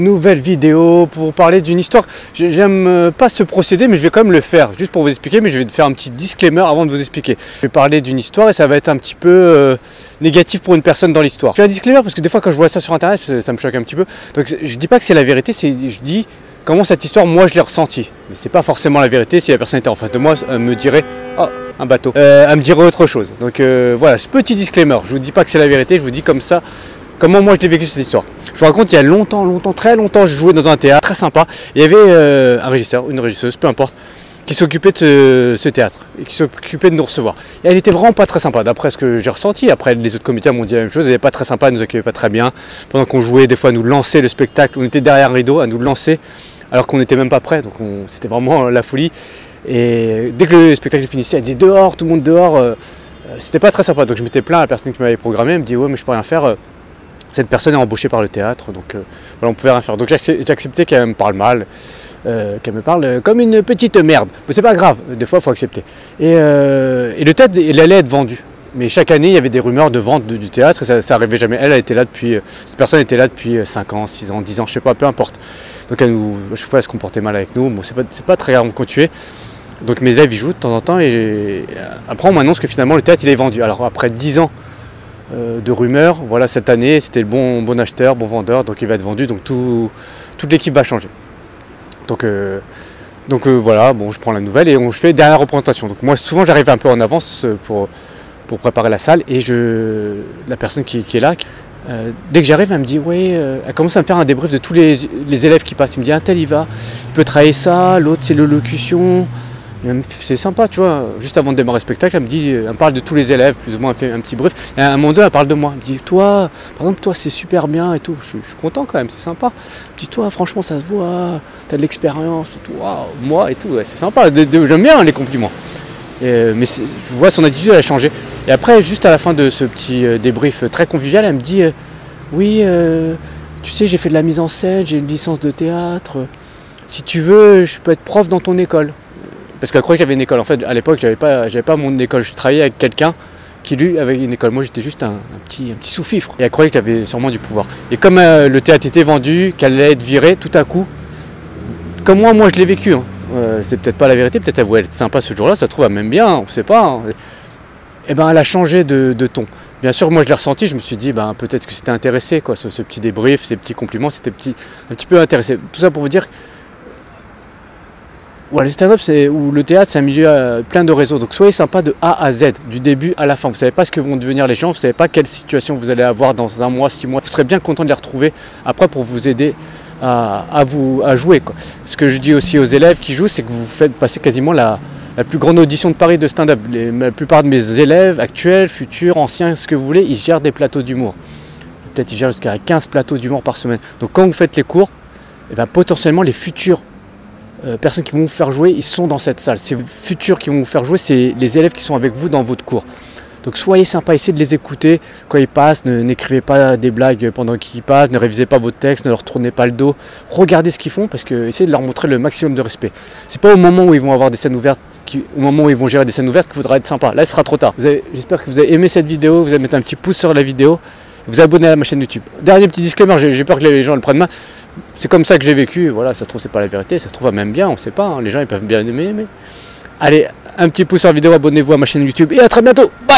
Nouvelle vidéo pour parler d'une histoire. J'aime pas ce procédé, mais je vais quand même le faire juste pour vous expliquer. Mais je vais faire un petit disclaimer avant de vous expliquer. Je vais parler d'une histoire et ça va être un petit peu négatif pour une personne dans l'histoire. Je fais un disclaimer parce que des fois quand je vois ça sur internet ça me choque un petit peu. Donc je dis pas que c'est la vérité, je dis comment cette histoire moi je l'ai ressentie. Mais c'est pas forcément la vérité. Si la personne était en face de moi, elle me dirait oh, un bateau, elle me dirait autre chose. Donc voilà, ce petit disclaimer. Je vous dis pas que c'est la vérité, je vous dis comme ça comment moi je l'ai vécu cette histoire. Je vous raconte, il y a longtemps, très longtemps, je jouais dans un théâtre très sympa. Il y avait un régisseur, une régisseuse, peu importe, qui s'occupait de ce théâtre et qui s'occupait de nous recevoir. Et elle était vraiment pas très sympa, d'après ce que j'ai ressenti. Après, les autres comédiens m'ont dit la même chose, elle n'était pas très sympa, elle nous accueillait pas très bien. Pendant qu'on jouait, des fois, à nous lancer le spectacle, on était derrière un rideau, à nous lancer, alors qu'on n'était même pas prêts. Donc c'était vraiment la folie. Et dès que le spectacle finissait, elle disait dehors, tout le monde dehors. C'était pas très sympa. Donc je m'étais plaint à la personne qui m'avait programmé, elle me dit ouais, mais je peux rien faire. Cette personne est embauchée par le théâtre, donc voilà, on pouvait rien faire. Donc j'ai accepté qu'elle me parle mal, qu'elle me parle comme une petite merde. Mais c'est pas grave, des fois il faut accepter. Et le théâtre, il allait être vendu. Mais chaque année, il y avait des rumeurs de vente du théâtre et ça arrivait jamais. Elle était là depuis, cette personne était là depuis 5 ans, 6 ans, 10 ans, je sais pas, peu importe. Donc à chaque fois, elle se comportait mal avec nous. Bon, c'est pas très grave, on continue. Donc mes élèves, ils jouent de temps en temps et après on m'annonce que finalement le théâtre, il est vendu. Alors après 10 ans de rumeurs, voilà, cette année c'était le bon acheteur, bon vendeur, donc il va être vendu, donc toute l'équipe va changer. Donc voilà, bon, je prends la nouvelle et je fais dernière représentation. Donc moi souvent j'arrive un peu en avance pour préparer la salle et la personne qui est là, dès que j'arrive elle me dit ouais, elle commence à me faire un débrief de tous les élèves qui passent. Il me dit un tel il peut travailler ça, l'autre c'est l'élocution. C'est sympa, tu vois, juste avant de démarrer le spectacle, elle me parle de tous les élèves, plus ou moins, elle fait un petit brief. Et à un moment donné, elle parle de moi. Elle me dit, toi, par exemple, toi, c'est super bien et tout. Je suis content quand même, c'est sympa. Elle me dit, toi, franchement, ça se voit, t'as de l'expérience, toi, moi et tout. Ouais, c'est sympa, j'aime bien les compliments. Mais je vois son attitude, elle a changé. Et après, juste à la fin de ce petit débrief très convivial, elle me dit, oui, tu sais, j'ai fait de la mise en scène, j'ai une licence de théâtre. Si tu veux, je peux être prof dans ton école. Parce qu'elle croyait que j'avais une école. En fait, à l'époque, j'avais pas mon école. Je travaillais avec quelqu'un qui, lui, avait une école. Moi, j'étais juste un petit sous-fifre. Et elle croyait que j'avais sûrement du pouvoir. Et comme le théâtre était vendu, qu'elle allait être virée, tout à coup, comme moi je l'ai vécu. Hein. C'est peut-être pas la vérité. Peut-être elle voulait être sympa ce jour-là. Ça se trouve, elle m'aime bien. On ne sait pas. Hein. Et ben, elle a changé de ton. Bien sûr, moi, je l'ai ressenti. Je me suis dit, ben, peut-être que c'était intéressé, quoi. Ce petit débrief, ces petits compliments, c'était un petit peu intéressé. Tout ça pour vous dire. Ouais, le stand-up ou le théâtre, c'est un milieu plein de réseaux. Donc soyez sympa de A à Z, du début à la fin. Vous ne savez pas ce que vont devenir les gens, vous ne savez pas quelle situation vous allez avoir dans 1 mois, 6 mois. Vous serez bien content de les retrouver après pour vous aider à jouer, quoi. Ce que je dis aussi aux élèves qui jouent, c'est que vous faites passer quasiment la plus grande audition de Paris de stand-up. La plupart de mes élèves actuels, futurs, anciens, ce que vous voulez, ils gèrent des plateaux d'humour. Peut-être ils gèrent jusqu'à 15 plateaux d'humour par semaine. Donc quand vous faites les cours, et ben, potentiellement les futurs personnes qui vont vous faire jouer, ils sont dans cette salle. Ces futurs qui vont vous faire jouer, c'est les élèves qui sont avec vous dans votre cours. Donc soyez sympa, essayez de les écouter quand ils passent, n'écrivez pas des blagues pendant qu'ils passent, ne révisez pas votre texte, ne leur tournez pas le dos. Regardez ce qu'ils font parce que essayez de leur montrer le maximum de respect. C'est pas au moment où ils vont avoir des scènes ouvertes, au moment où ils vont gérer des scènes ouvertes qu'il faudra être sympa. Là, ce sera trop tard. J'espère que vous avez aimé cette vidéo, vous allez mettre un petit pouce sur la vidéo, vous abonner à ma chaîne YouTube. Dernier petit disclaimer, j'ai peur que les gens le prennent mal. C'est comme ça que j'ai vécu, voilà, ça se trouve c'est pas la vérité, ça se trouve même bien, on sait pas, hein. Les gens ils peuvent bien aimer, mais... Allez, un petit pouce sur la vidéo, abonnez-vous à ma chaîne YouTube et à très bientôt, bye.